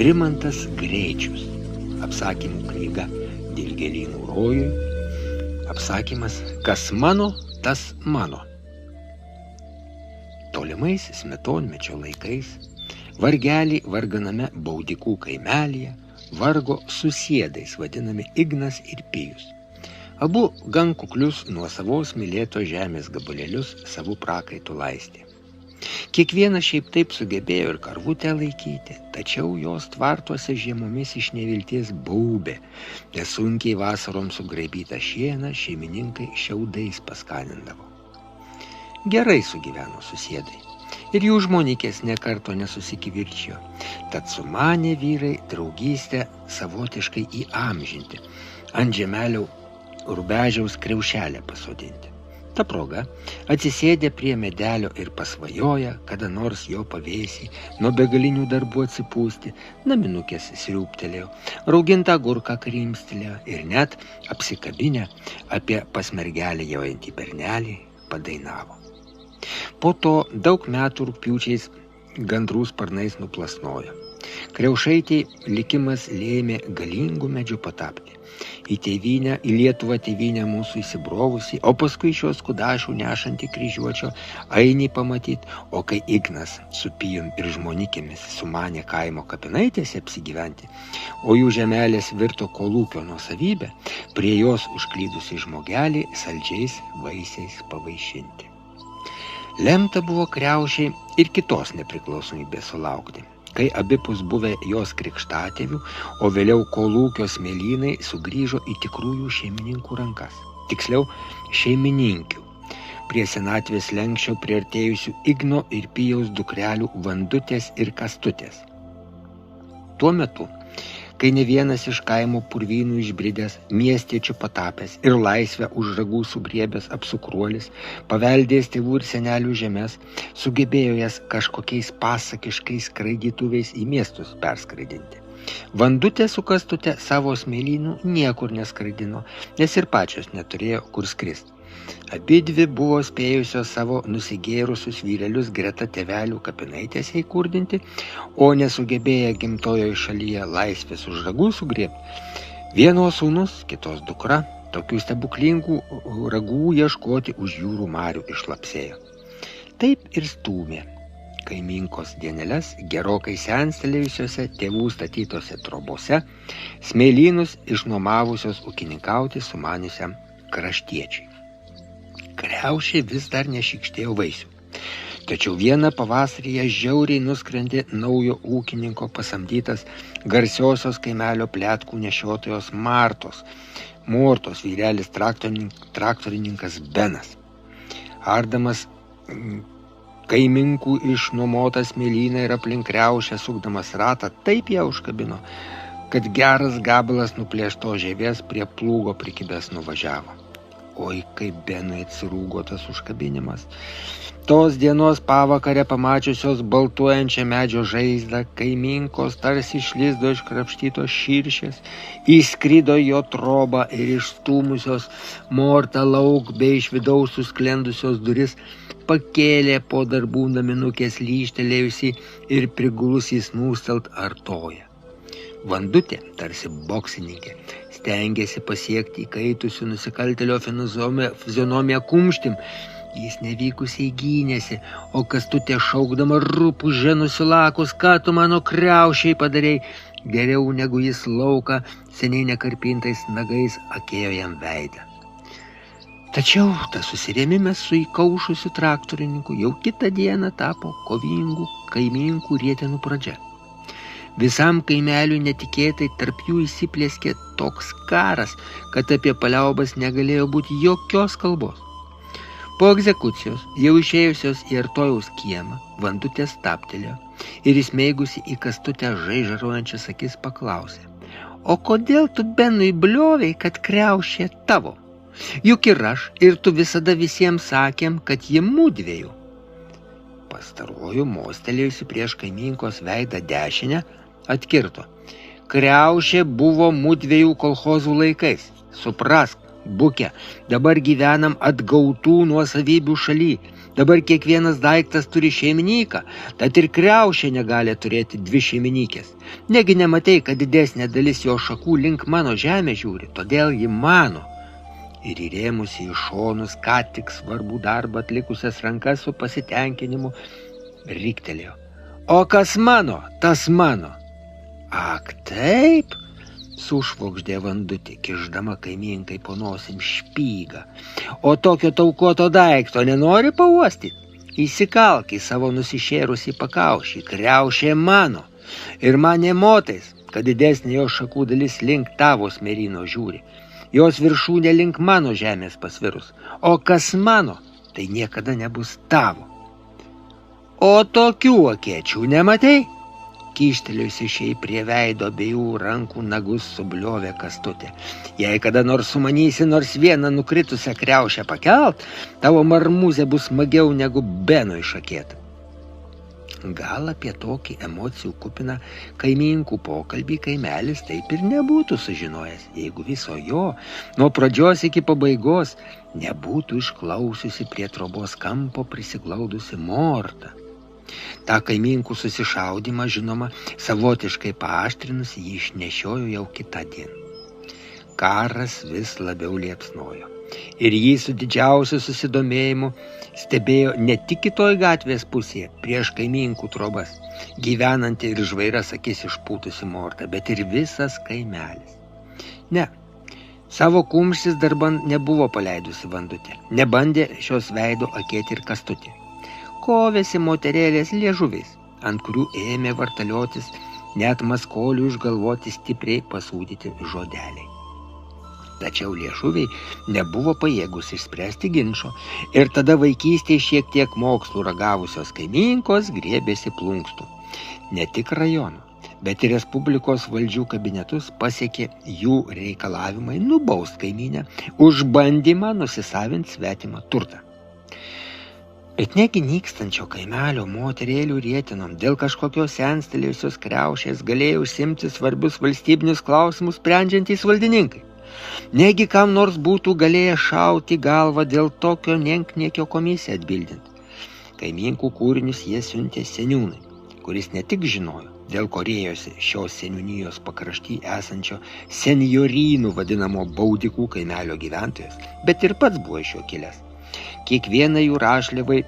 Rimantas Greičius. Apsakymų knyga Dilgėlynų rojui. Apsakymas Kas mano, tas mano. Tolimais smetonmečio laikais vargelį varganame Baudikų kaimelyje vargo susiedais vadinami Ignas ir Pijus. Abu gan kuklius nuo savos mylėtos žemės gabalėlius savų prakaitų laistė. Kiekvienas šiaip taip sugebėjo ir karvutę laikyti, tačiau jos tvartuose žiemomis iš nevilties baubė, nes sunkiai vasarom sugraibytą šieną šeimininkai šiaudais paskanindavo. Gerai sugyveno susiedai, ir jų žmonikės nė karto nesusikivirčijo, tad sumanė vyrai draugystę savotiškai įamžinti, ant žemelio Rubežiaus kriaušelę pasodinti. Ta proga atsisėdė prie medelio ir pasvajoja, kada nors jo pavėsį nuo begalinių darbų atsipūsti, naminukės sriūptelėjo, raugintą agurką krimstelėjo ir net apsikabinę apie pas mergelę jaujantį bernelį padainavo. Po to daug metų rugpjūčiais gandrų sparnais nuplasnojo. Kriaušaitei likimas lėmė galingų medžių patapti. Į tėvynę, į Lietuvą tėvynę mūsų įsibrovusi, o paskui šios kudašų nešantį kryžiuočio ainį pamatyt, o kai Ignas su Pijum ir žmonikėmis sumanė kaimo kapinaitėse apsigyventi, o jų žemelės virto kolūkio nuosavybę, prie jos užklydusi žmogelį saldžiais vaisiais pavaišinti. Lemta buvo Kriaušei ir kitos nepriklausomybės sulaukti, kai abipus buvę jos krikštatėvių, o vėliau kolūkio smėlynai sugrįžo į tikrųjų šeimininkų rankas, tiksliau šeimininkių, prie senatvės slenksčio priartėjusių Igno ir Pijaus dukrelių Vandutės ir Kastutės. Tuo metu, kai ne vienas iš kaimo purvynų išbridęs, miestiečių patapęs ir laisvę už ragų sugriebęs apsukruolis, paveldėjęs tėvų ir senelių žemes, sugebėjo jas kažkokiais pasakiškais skraidytuviais į miestus perskraidinti. Vandutė su Kastute savo smėlynų niekur neskraidino, nes ir pačios neturėjo kur skristi. Abidvi buvo spėjusios savo nusigėrusius vyrelius greta tėvelių kapinaitėse įkurdinti, o nesugebėję gimtojoje šalyje laisvės už ragų sugriebti, vienos sūnus, kitos dukra, tokių stebuklingų ragų ieškoti už jūrų marių išlapsėjo. Taip ir stūmė kaiminkos dieneles gerokai senstelėjusiose tėvų statytose trobose, smėlynus išnuomavusios ūkininkauti sumaniusiam kraštiečiui. Kriaušė vis dar nešykštėjo vaisių. Tačiau vieną pavasarį ją žiauriai nuskrendė naujo ūkininko pasamdytas garsiosios kaimelio pletkų nešiotojos Mortos vyrelis traktorininkas Benas. Ardamas kaiminkų išnuomotą smėlyną ir aplink Kriaušę sukdamas ratą taip ją užkabino, kad geras gabalas nuplėšto žievės prie plūgo prikibęs nuvažiavo. Oi, kaip Benui atsirūgo tas užkabinimas. Tos dienos pavakarę pamačiusios baltuojančią medžio žaizdą, kaiminkos tarsi išlizdo iš krapštytos širšės, įskrido jo trobą ir išstūmusios Mortą lauk bei iš vidaus susklendusios duris, pakėlė po darbų naminukės lyžtelėjusi ir prigulusi snūstelt artoja. Vandutė, tarsi boksininkė, stengėsi pasiekti įkaitusių nusikaltėlio fizionomiją kumštim. Jis nevykusiai gynėsi, o Kastutė šaukdama rupūže nusilakus, ką tu mano Kriaušei padarei, geriau negu jis lauką seniai nekarpintais nagais akėjo jam veidą. Tačiau tas susirėmimas su įkaušusiu traktorininku jau kitą dieną tapo kovingų kaiminkų rietenų pradžia. Visam kaimeliui netikėtai tarp jų įsiplėskė toks karas, kad apie paliaubas negalėjo būti jokios kalbos. Po egzekucijos, jau išėjusios į Artojaus kiemą, Vandutė stabtelėjo ir įsmeigusi į Kastutę žaižaruojančias akis paklausė: O kodėl tu Benui bliovei, kad Kriaušė tavo? Juk ir aš, ir tu visada visiems sakėm, kad ji mudviejų. Pastaruoju mostelėjusi prieš kaiminkos veidą dešinę, atkirto: Kriaušė buvo mudviejų kolchozų laikais. Suprask, buke, dabar gyvenam atgautų nuosavybių šaly Dabar kiekvienas daiktas turi šeimininką, tad ir kriaušė negali turėti dvi šeimininkės. Negi nematei, kad didesnė dalis jo šakų link mano žemę žiūri, todėl ji mano. Ir įrėmusi į šonus, ką tik svarbų darbą atlikusias rankas su pasitenkinimu, riktelėjo. O kas mano, tas mano. Ak, taip, sušvokždė Vandutė, kišdama kaimynkai po nosim špygą. O tokio taukoto daikto nenori pauostyti? Įsikalk į savo nusišėrusį pakaušį, kriaušė mano. Ir man nemotais, kad didesnė jo šakų dalis link tavo smėryno žiūri. Jos viršūnė link mano žemės pasvirus. O kas mano, tai niekada nebus tavo. O tokių akėčių nematei? Kyštelėjusi šiai prie veido abiejų rankų nagus subliovė Kastutė. Jei kada nors sumanysi nors vieną nukritusią kriaušę pakelt, tavo marmuzė bus smagiau negu Beno išakėta. Gal apie tokį emocijų kupiną kaimynkų pokalbį kaimelis taip ir nebūtų sužinojęs, jeigu viso jo nuo pradžios iki pabaigos nebūtų išklausiusi prie trobos kampo prisiglaudusi Morta. Ta kaimynkų susišaudymą, žinoma, savotiškai paaštrinus jį išnešiojo jau kitą dieną. Karas vis labiau liepsnojo ir jį su didžiausiu susidomėjimu stebėjo ne tik kitoj gatvės pusėje, prieš kaimynkų trobas, gyvenanti ir žvairas akis išpūtusi Morta, bet ir visas kaimelis. Ne, savo kumštis dar nebuvo paleidusi Vandutė, nebandė šios veido akėti ir Kastutė. Kovėsi moterėlės liežuviais, ant kurių ėmė vartaliotis net maskolių išgalvoti stipriai pasūdyti žodeliai. Tačiau liežuviai nebuvo pajėgus išspręsti ginčo ir tada vaikystėje šiek tiek mokslų ragavusios kaimynkos griebėsi plunkstų. Ne tik rajono, bet ir Respublikos valdžių kabinetus pasiekė jų reikalavimai nubaust kaimynę už bandymą nusisavinti svetimą turtą. Bet negi nykstančio kaimelio moterėlių rietinom dėl kažkokios senstelėjusios kriaušės galėjo užsimti svarbius valstybinius klausimus sprendžiantys valdininkai. Negi kam nors būtų galėję šauti galvą dėl tokio nenkniekio komisiją atbildinti. Kaimynkų kūrinius jie siuntė seniūnai, kuris ne tik žinojo, dėl ko rėjosi šios seniūnijos pakrašty esančio senjorynų vadinamo Baudikų kaimelio gyventojas, bet ir pats buvo iš jo kilęs. Kiekvieną jų rašliavai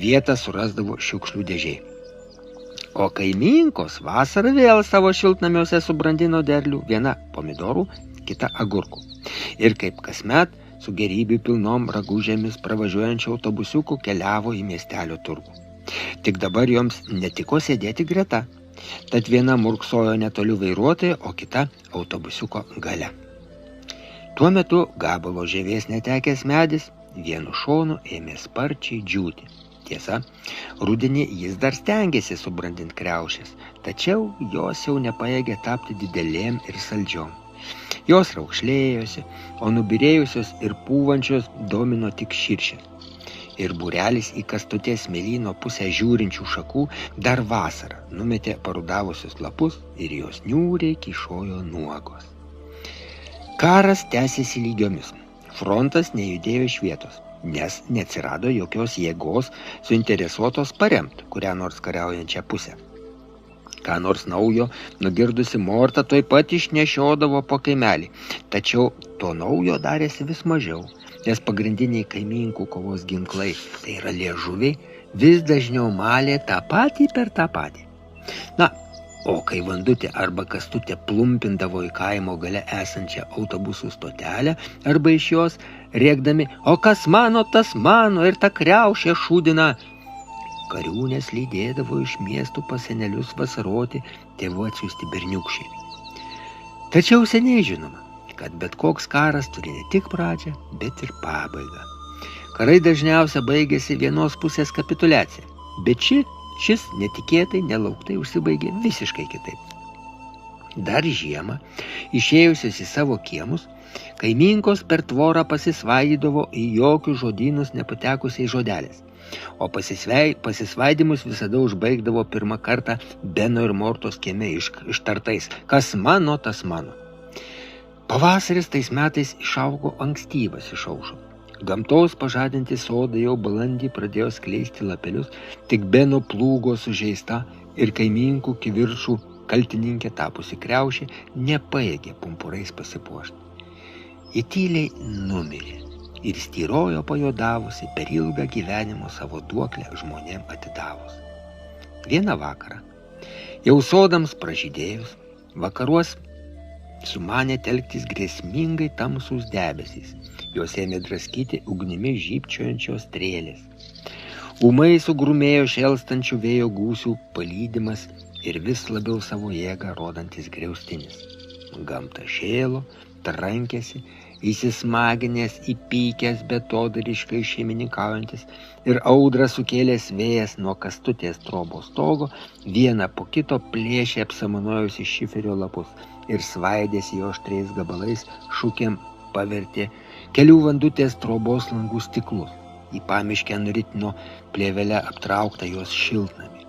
vietą surasdavo šiukšlių dėžiai. O kaimynkos vasarą vėl savo šiltnamiuose subrandino derlių, viena pomidorų, kita agurkų. Ir kaip kasmet su gerybių pilnom ragužėmis pravažiuojančių autobusiukų keliavo į miestelio turgų. Tik dabar joms netiko sėdėti greta, tad viena murksojo netoli vairuotojo, o kita autobusiuko gale. Tuo metu gabalo žievės netekęs medis vienu šonu ėmė sparčiai džiūti. Tiesa, rudenį jis dar stengėsi subrandinti kriaušės, tačiau jos jau nepajėgė tapti didelėm ir saldžiom. Jos raukšlėjosi, o nubirėjusios ir pūvančios domino tik širšės. Ir būrelis į Kastutės smėlyno pusę žiūrinčių šakų dar vasarą numetė parudavusius lapus ir jos niūriai kyšojo nuogos. Karas tęsėsi lygiomis. Frontas nejudėjo iš vietos, nes neatsirado jokios jėgos suinteresuotos paremti kurią nors kariaujančią pusę. Ką nors naujo, nugirdusi Morta tuoj pat išnešiodavo po kaimelį, tačiau to naujo darėsi vis mažiau, nes pagrindiniai kaimynkų kovos ginklai, tai yra liežuviai, vis dažniau malė tą patį per tą patį. Na, o kai Vandutė arba Kastutė plumpindavo į kaimo gale esančią autobusų stotelę arba iš jos, rėkdami, o kas mano, tas mano ir ta kriaušė šūdina, kariūnės lydėdavo iš miestų pas senelius vasaroti tėvų atsiųsti berniukščiai. Tačiau seniai žinoma, kad bet koks karas turi ne tik pradžią, bet ir pabaigą. Karai dažniausiai baigėsi vienos pusės kapituliacija, bet šis netikėtai, nelauktai užsibaigė visiškai kitaip. Dar žiemą, išėjusios į savo kiemus, kaimynkos per tvorą pasisvaidydavo į jokius žodynus nepatekusiais žodelės, o pasisvaidymus visada užbaigdavo pirmą kartą Beno ir Mortos kieme ištartais, kas mano, tas mano. Pavasaris tais metais išaugo ankstyvas išaušo. Gamtos pažadinti sodai jau balandį pradėjo skleisti lapelius, tik Beno plūgo sužeista ir kaimynkų kivirčų kaltininkė tapusi kriaušė nepajėgė pumpurais pasipuošti. Ji tyliai numirė ir styrojo pajuodavusi per ilgą gyvenimo savo duoklę žmonėm atidavus. Vieną vakarą, jau sodams pražydėjus, vakaruos sumanė telktis grėsmingai tamsūs debesys. Jos ėmė draskyti ugnimi žybčiojančios strėlės. Ūmai sugrumėjo šėlstančių vėjo gūsių palydimas ir vis labiau savo jėgą rodantis griaustinis. Gamta šėlo, trankėsi, įsismaginės, įpykęs, betodariškai šeimininkaujantis ir audrą sukėlęs vėjas nuo Kastutės trobos stogo, vieną po kito plėšė apsamanojusi šiferio lapus ir svaidėsi jo aštriais gabalais, šūkėm pavertė kelių vandutės trobos langų stiklus, į pamiškę nuritino plėvelę aptrauktą jos šiltnamį.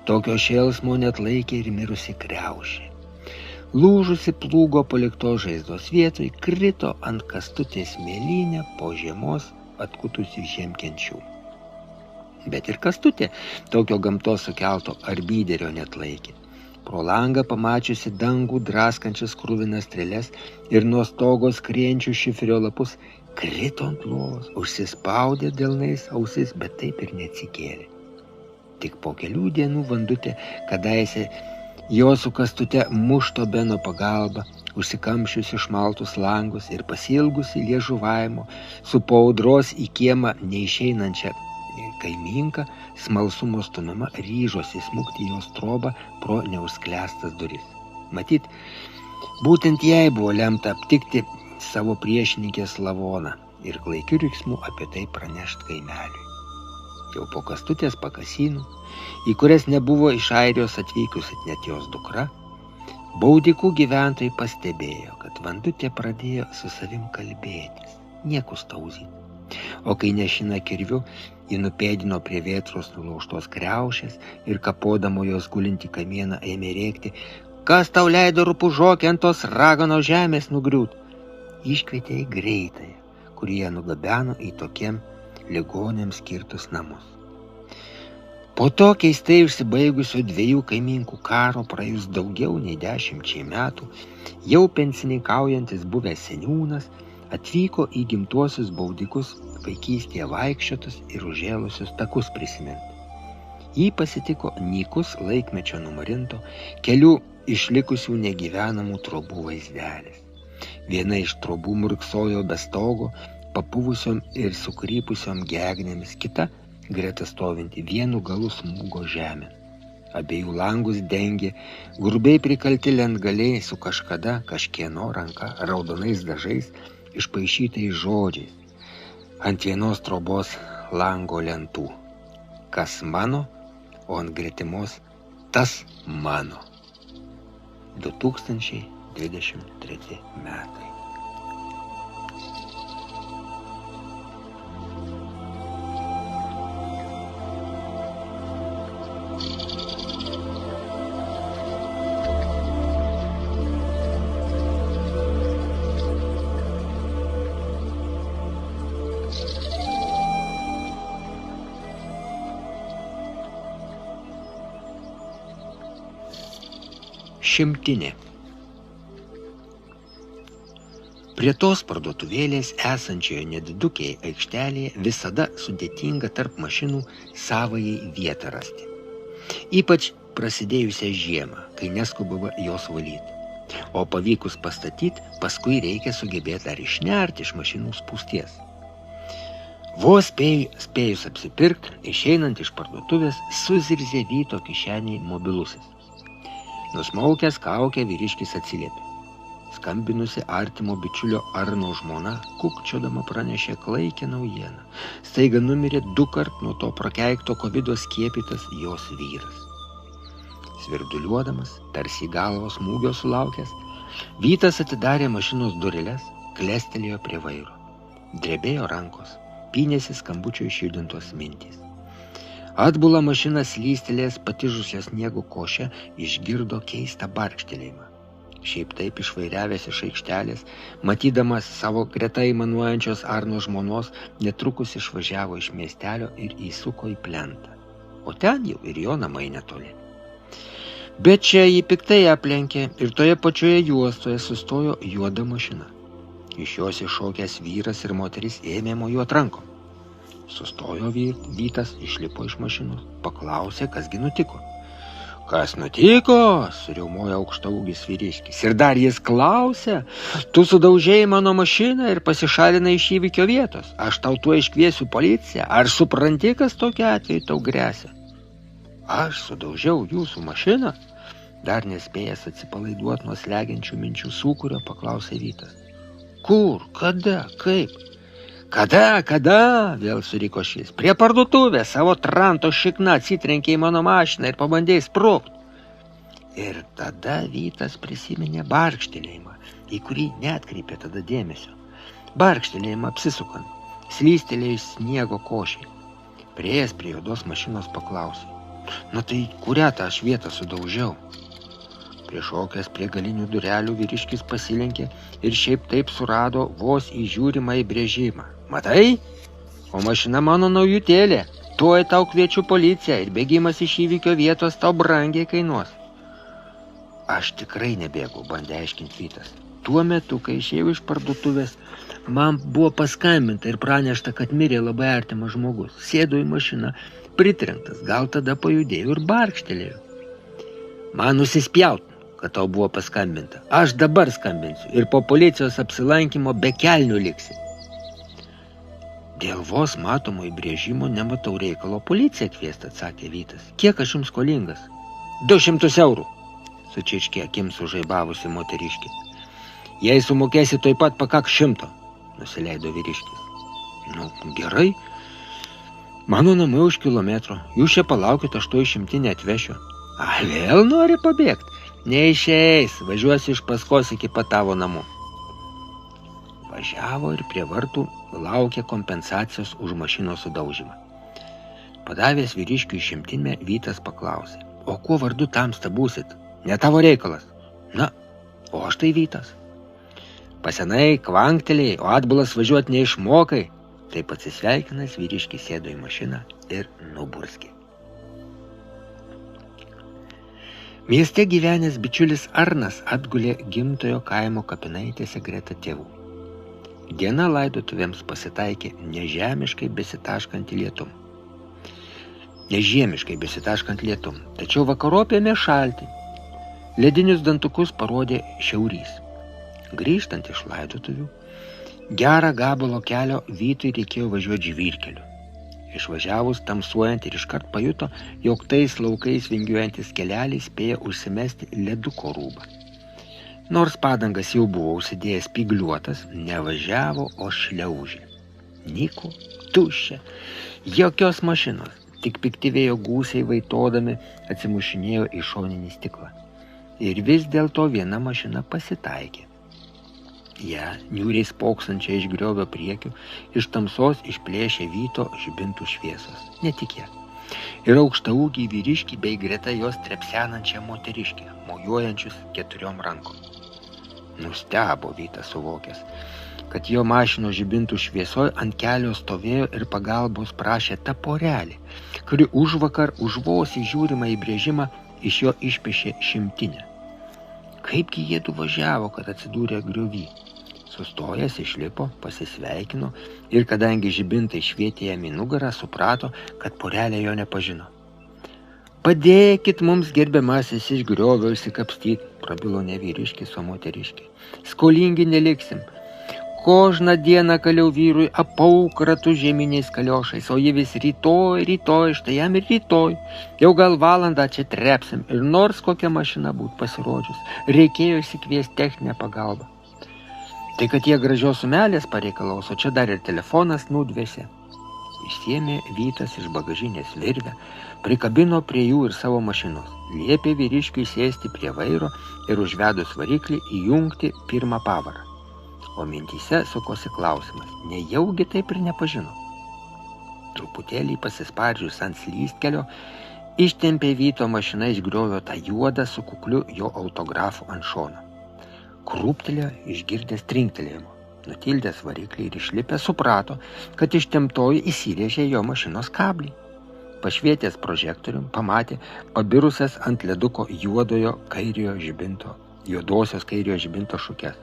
Tokio šėlsmo net laikė ir mirusi kriaušė. Lūžusi plūgo paliktos žaizdos vietoj, krito ant Kastutės mėlynę po žiemos atkutusių žiemkenčių. Bet ir Kastutė tokio gamtos sukelto arbydėrio net laikė. Pro langą pamačiusi dangų draskančias kruvinas strėles ir nuo stogo skrienčių šiferio lapus, krito ant lovos, užsispaudė delnais ausis, bet taip ir neatsikėlė. Tik po kelių dienų vandutė, kadaise jo su Kastute mušto Beno pagalba, užsikamšiusi šmaltus langus ir pasilgusi liežuvavimo, su po audros į kiemą neišeinančią kaimynka, smalsumo stumima ryžosi smukti jos trobą pro neužsklęstas duris. Matyt, būtent jai buvo lemta aptikti savo priešininkės lavoną ir klaikiu riksmu apie tai pranešt kaimeliui. Jau po Kastutės pakasynų, į kurias nebuvo iš Airijos atvykusi net jos dukra, Baudikų gyventojai pastebėjo, kad vandutė pradėjo su savim kalbėtis, niekus tauzyti. O kai nešina kirviu, ji nupėdino prie vėtros nulaužtos kriaušės ir kapodamo jos gulinti kamieną ėmė rėkti: "Kas tau leido rupūžokį ant tos ragano žemės nugriūt?" Iškvietė į greitąją, kurį jie nugabeno į tokiem ligoniams skirtus namus. Po to keistai užsibaigusio 2 kaimynkų karo praėjus daugiau nei 10 metų, jau pensininkaujantis buvęs seniūnas atvyko į gimtuosius Baudikus vaikystėje vaikščiotus ir užėlusius takus prisiminti. Jį pasitiko nykus laikmečio numarinto kelių išlikusių negyvenamų trobų vaizdelis. Viena iš trobų murksojo be stogo, papuvusiom ir sukrypusiom gegnėmis, kita greta stovinti vienu galu smūgo žemė. Abiejų langus dengė grubiai prikalti lentgaliai su kažkada kažkieno ranka raudonais dažais išpaišytais žodžiais ant vienos trobos lango lentų: "Kas mano", o ant gretimos: "Tas mano". 2023 metai. Šimtinė. Prie tos parduotuvėlės esančioje nedidukėje aikštelėje visada sudėtinga tarp mašinų savajai vietą rasti. Ypač prasidėjusią žiemą, kai neskubama jos valyti. O pavykus pastatyti, paskui reikia sugebėti dar išnerti iš mašinų spūsties. Vos spėjus apsipirkti, išeinant iš parduotuvės, suzirzė Vyto kišeniai mobilusis. Nusmaukęs kaukę vyriškis atsiliepė. Skambinusi artimo bičiulio Arno žmona, kukčiodama pranešė klaikią naujieną. Staiga numirė 2 kart nuo to prakeikto kovido skiepytas jos vyras. Svirduliuodamas, tarsi galvos smūgio sulaukęs, Vytas atidarė mašinos dureles, klestelėjo prie vairo. Drebėjo rankos, pynėsi skambučio išjudintos mintys. Atbula mašina slystelės patižusio sniego košę išgirdo keistą barkštelėjimą. šiaip taip išvairiavęs iš aikštelės, matydamas savo greta įmanuojančios Arno žmonos, netrukus išvažiavo iš miestelio ir įsuko į plentą. O ten jau ir jo namai netoli. Bet čia jį piktai aplenkė ir toje pačioje juostoje sustojo juoda mašina. Iš jos iššokęs vyras ir moteris ėmė mojuot rankom. Sustojo Vytas, išlipo iš mašinos, paklausė, kasgi nutiko. Kas nutiko? Suriaumojo aukštaūgis vyriškis. Ir dar jis klausė, tu sudaužėjai mano mašiną ir pasišalinai iš įvykio vietos. Aš tau tuo iškviesiu policiją. Ar supranti, kas tokia atveju tau gresia? Aš sudaužiau jūsų mašiną? Dar nespėjęs atsipalaiduot nuo slegiančių minčių sūkurio, paklausė Vytas. Kur? Kada? Kaip? Kada? Vėl suriko šis. Prie parduotuvės savo tranto šikna atsitrenkė į mano mašiną ir pabandė sprogti. Ir tada Vytas prisiminė barkštelėjimą, į kurį neatkreipė tada dėmesio. Barkštelėjimą apsisukant, slystelėjus sniego košiai. Priėjęs prie juodos mašinos paklausė. Na tai kurią tą aš vietą sudaužiau? Prišokęs prie galinių durelių vyriškis pasilenkė ir šiaip taip surado vos įžiūrimą įbrėžimą. Matai? O mašina mano naujutėlė. Tuoj tau kviečiu policiją ir bėgimas iš įvykio vietos tau brangiai kainuos. Aš tikrai nebėgau, bandė aiškinti Vytas. Tuo metu, kai išėjau iš parduotuvės, man buvo paskambinta ir pranešta, kad mirė labai artimas žmogus. Sėdo į mašiną, pritrenktas, gal tada pajudėjau ir barkštelėjau. Man nusispjaut, kad tau buvo paskambinta. Aš dabar skambinsiu ir po policijos apsilankymo be kelnių liksi. Dėl vos matomo įbrėžimo nematau reikalo policiją kviesti, atsakė Vytas. Kiek aš jums skolingas? 200 eurų, sučičkė akims sužaibavusi moteriškė. Jei sumokėsi, tuoj pat pakak 100, nusileido vyriškis. Nu, gerai. Mano namai už kilometro. Jūs čia palaukit, aš to 100 neatvešiu. Vėl nori pabėgti? Neišeis, važiuosi iš paskos iki pat tavo namų. Važiavo ir prie vartų laukė kompensacijos už mašinos sudaužymą. Padavęs vyriškiui 100, Vytas paklausė. O kuo vardu tamsta būsit? Ne tavo reikalas. Na, o aš tai Vytas. Pasenai kvanktelėjai, o atbulas važiuot neišmokai. Taip atsisveikinęs vyriškis sėdo į mašiną ir nuburskė. Mieste gyvenęs bičiulis Arnas atgulė gimtojo kaimo kapinaitėse greta tėvų. Diena laidotuvėms pasitaikė nežemiškai besitaškant lietum, tačiau vakarop ėmė šalti. Ledinius dantukus parodė šiaurys. Grįžtant iš laidotuvių, gerą gabalo kelio Vytui reikėjo važiuoti žvyrkeliu. Išvažiavus tamsuojant ir iškart pajuto, jog tais laukais vingiuojantis kelelis spėjo užsimesti leduko rūbą. Nors padangas jau buvo užsidėjęs spygliuotas, nevažiavo, o šliaužė. Nyku, tuščia, jokios mašinos, tik pikti vėjo gūsiai vaitodami atsimušinėjo į šoninį stiklą. Ir vis dėlto viena mašina pasitaikė. Ja, niūriai spoksančia iš griovio priekių, iš tamsos išplėšė Vyto žibintų šviesos. Netikė. Ir aukštaūgį vyriškį bei greta jos trepsenančią moteriškę, mojuojančius 4 rankom. Nustebo Vytas suvokęs, kad jo mašinos žibintų šviesoj ant kelio stovėjo ir pagalbos prašė ta porelė, kuri užvakar už vos įžiūrimą įbrėžimą iš jo išpešė 100. Kaipgi jiedu važiavo, kad atsidūrė griovy? Sustojęs išlipo, pasisveikino ir kadangi žibintai švietė jam į nugarą, suprato, kad porelė jo nepažino. Padėkit mums, gerbiamasis, iš griovio išsikapstyt, prabilo ne vyriškis, o moteriškė. Skolingi neliksim. Kožną dieną kaliau vyrui apauk ratu žeminiais kaliošais, o jie vis rytoj, štai jam ir rytoj. Jau gal valandą čia trepsim ir nors kokia mašina būt pasirodžius, reikėjo įsikviesti techninę pagalbą. Tai kad jie gražios sumelės pareikalaus, o čia dar ir telefonas nudvėsė. Išsiėmė Vytas iš bagažinės virvę, prikabino prie jų ir savo mašinos, liepė vyriškiui sėsti prie vairo ir užvedus variklį įjungti pirmą pavarą. O mintyse sukosi klausimas, nejaugi taip ir nepažino. Truputėlį pasispardžius ant slystkelio, ištempė Vyto mašina iš griovio tą juodą su kukliu jo autografu ant šono. krūptelėjo išgirdęs trinktelėjimo. Nutildęs variklį ir išlipęs suprato, kad ištemptoji įsirėžė jo mašinos kablį. Pašvietęs prožektorium pamatė pabirusias ant leduko juodosios kairiojo žibinto šukes.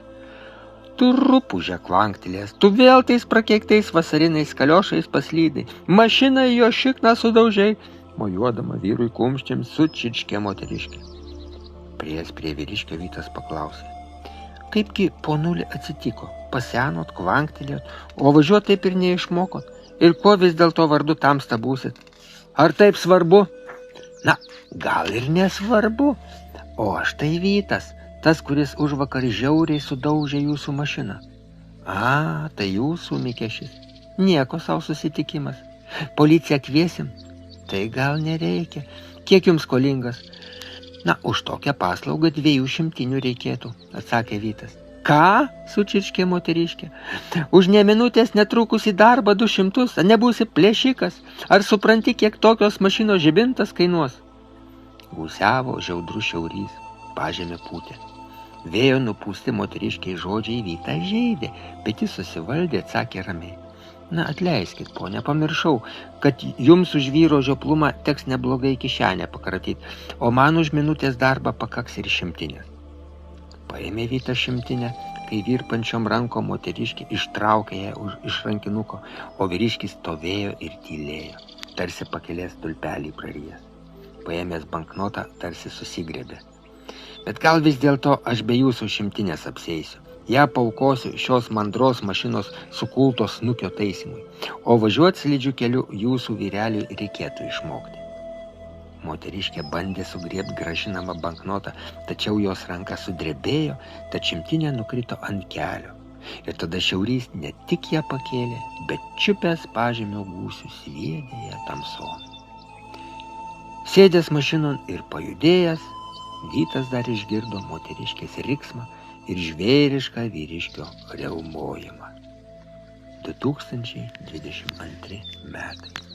Tu rupūžė kvanktelės, tu vėl tais prakeiktais vasariniais kaliošais paslydai, mašiną jo šikną sudaužiai, mojuodama vyrui kumščiams sučičkė moteriškė. Priėjęs prie vyriškio Vytas paklausė. Kaipgi, ponuli, atsitiko? Pasenot, kvanktelėjot, o važiuot taip ir neišmokot? Ir kuo vis dėlto vardu tamsta būsit? Ar taip svarbu? Na, gal ir nesvarbu. O aš tai Vytas, tas, kuris užvakar žiauriai sudaužė jūsų mašiną. A, tai jūsų Mikešis. Nieko savo susitikimas. Policiją kviesim? Tai gal nereikia. Kiek jums skolingas? Na, už tokią paslaugą 200 reikėtų, atsakė Vytas. Ką? Sučičkė moteriškė. Už ne minutės netrukus į darbą 200, ar nebūsi plėšikas? Ar supranti, kiek tokios mašinos žibintas kainuos? Gūsiavo žiaudrus šiaurys, pažemė pūtė. Vėjo nupūsti moteriškiai žodžiai Vytą žeidė, bet jis susivaldė, atsakė ramiai. Na, atleiskit, ponia, pamiršau, kad jums už vyro žioplumą teks neblogai kišenę pakratyti, o man už minutės darbą pakaks ir 100. Paėmė Vytą 100, kai virpančiom rankom moteriškė ištraukė ją iš rankinuko, o vyriškis stovėjo ir tylėjo, tarsi pakelės tulpelį prarijęs. Paėmęs banknotą tarsi susigrebė. Bet gal vis dėlto aš be jūsų 100 apseisiu. Ja paukosiu šios mandros mašinos sukulto snukio taisymui, o važiuot slidžiu keliu jūsų vyreliui reikėtų išmokti. Moteriškė bandė sugriebti grąžinamą banknotą, tačiau jos ranka sudrebėjo, tad 100 nukrito ant kelio. Ir tada šiaurys ne tik ją pakėlė, bet čiupęs pažemio gūsių sviedė ją tamson. Sėdęs mašinon ir pajudėjęs, Vytas dar išgirdo moteriškės riksmą ir žvėrišką vyriškio riaumojimą. 2022 metai.